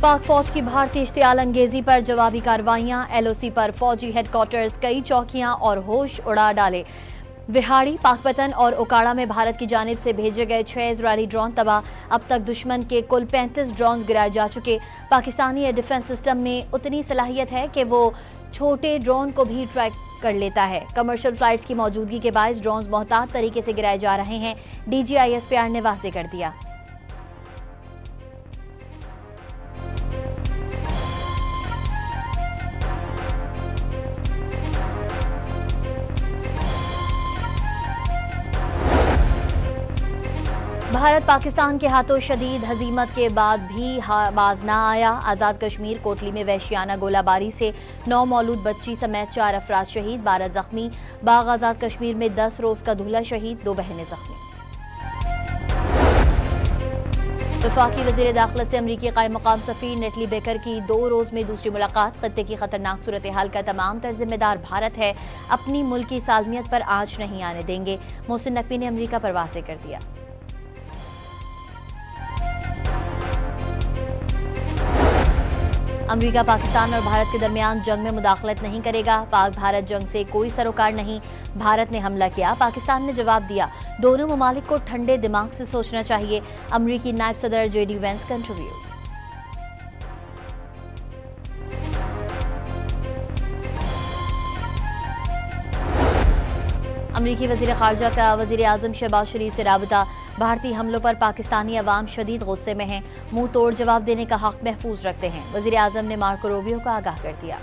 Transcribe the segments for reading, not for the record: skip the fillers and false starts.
पाक फौज की भारतीय इश्तियाल अंगेजी पर जवाबी कार्रवाइयां, एलओसी पर फौजी हेडक्वार्टर्स, कई चौकियां और होश उड़ा डाले। विहाड़ी, पाकपतन और ओकाड़ा में भारत की जानिब से भेजे गए 6 इजरायली ड्रोन तबाह। अब तक दुश्मन के कुल 35 ड्रोन गिराए जा चुके। पाकिस्तानी एयर डिफेंस सिस्टम में उतनी सलाहियत है कि वो छोटे ड्रोन को भी ट्रैक कर लेता है। कमर्शियल फ्लाइट्स की मौजूदगी के बायस ड्रोन मोहतात तरीके से गिराए जा रहे हैं, DGISPR ने वाज़ेह कर दिया। भारत पाकिस्तान के हाथों शदीद हजीमत के बाद भी बाज ना आया। आज़ाद कश्मीर कोटली में वहशियाना गोलाबारी से 9 मौलूद बच्ची समेत 4 अफराद शहीद, 12 जख्मी। बाग आज़ाद कश्मीर में 10 रोज़ का दूल्हा शहीद, 2 बहनें जख्मी। वफाकी वज़ीर दाखिला से अमरीकी कायम मकाम सफ़ीर नेटली बेकर की 2 रोज़ में दूसरी मुलाकात। खत्ते की खतरनाक सूरत हाल का तमाम तर जिम्मेदार भारत है, अपनी मुल्क की सालमियत पर आँच नहीं आने देंगे, मोहसिन नकवी ने अमरीका पर वाज़ेह कर दिया। अमरीका पाकिस्तान और भारत के दरमियान जंग में मुदाखलत नहीं करेगा। पाक भारत जंग से कोई सरोकार नहीं। भारत ने हमला किया, पाकिस्तान ने जवाब दिया। दोनों ममालिक को ठंडे दिमाग से सोचना चाहिए। अमरीकी नायब सदर JD वेंस का इंटरव्यू। अमरीकी वज़ीर ख़ारजा का वज़ीर आज़म शहबाज शरीफ से राबता। भारतीय हमलों पर पाकिस्तानी अवाम शदीद गुस्से में हैं, मुंह तोड़ जवाब देने का हक महफूज रखते हैं। वज़ीर आज़म ने मार्को रूबियो को आगाह कर दिया।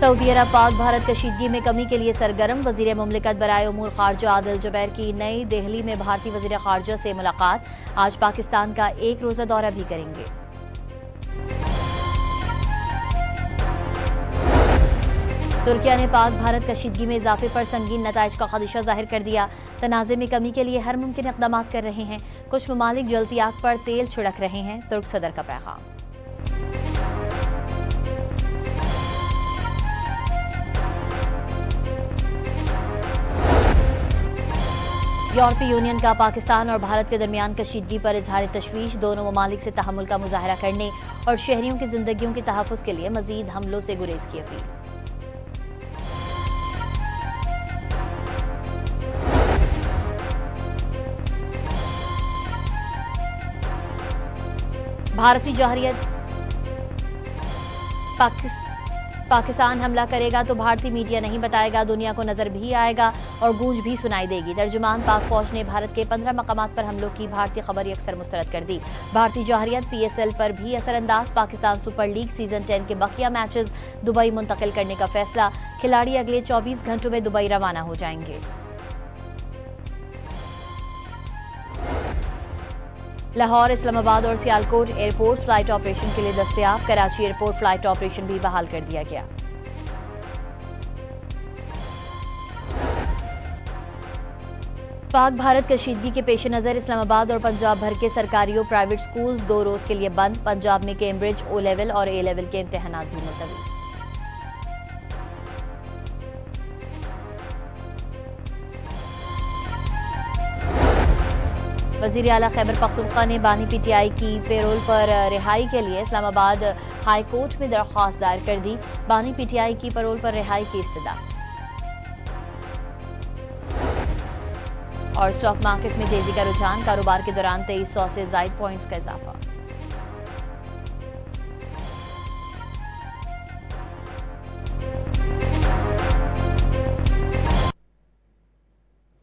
सऊदी अरब पाक भारत कशीदगी में कमी के लिए सरगर्म। वज़ीर मुमलिकत बराए उमूर ख़ारजा आदिल जुबैर की नई दिल्ली में भारतीय वज़ीर ख़ारजा से मुलाकात। आज पाकिस्तान का 1 रोज़ा दौरा भी करेंगे। तुर्किया ने पाक भारत कशीदगी में इजाफे पर संगीन नताइज का खदशा जाहिर कर दिया। तनाज़े में कमी के लिए हर मुमकिन इक़दाम कर रहे हैं। कुछ ममालिक जलती आग पर तेल छिड़क रहे हैं, तुर्क सदर का पैगाम। यूरोपीय यूनियन का पाकिस्तान और भारत के दरमियान कशीदगी पर इजहार तशवीश। दोनों ममालिक से तहम्मुल का मुजाहरा करने और शहरियों की जिंदगियों के तहफ़्फ़ुज़ के लिए मज़ीद हमलों से गुरेज की अपील। भारतीय जौहरियत पाकिस्तान हमला करेगा तो भारतीय मीडिया नहीं बताएगा, दुनिया को नजर भी आएगा और गूंज भी सुनाई देगी। तर्जुमान पाक फौज ने भारत के 15 मकामात पर हमलों की भारतीय खबर अक्सर मुस्तरद कर दी। भारतीय जौहरियत PSL पर भी असरअंदाज। पाकिस्तान सुपर लीग सीजन 10 के बकिया मैचेस दुबई मुंतकिल करने का फैसला। खिलाड़ी अगले 24 घंटों में दुबई रवाना हो जाएंगे। लाहौर, इस्लामाबाद और सियालकोट एयरपोर्ट फ्लाइट ऑपरेशन के लिए दस्तयाब। कराची एयरपोर्ट फ्लाइट ऑपरेशन भी बहाल कर दिया गया। पाक भारत कशीदगी के पेश नज़र इस्लामाबाद और पंजाब भर के सरकारी और प्राइवेट स्कूल्स 2 रोज़ के लिए बंद। पंजाब में कैम्ब्रिज O लेवल और A लेवल के इम्तहानात भी मुलतवी। वज़ीर आला खैबर पख्तूनख्वा ने बानी PTI की पेरोल पर रिहाई के लिए इस्लामाबाद हाई कोर्ट में दरख्वास्त दायर कर दी। बानी PTI की पेरोल पर रिहाई की इस्तदा। और स्टॉक मार्केट में तेजी का रुझान, कारोबार के दौरान 2300 से ज़ायद पॉइंट्स का इजाफा।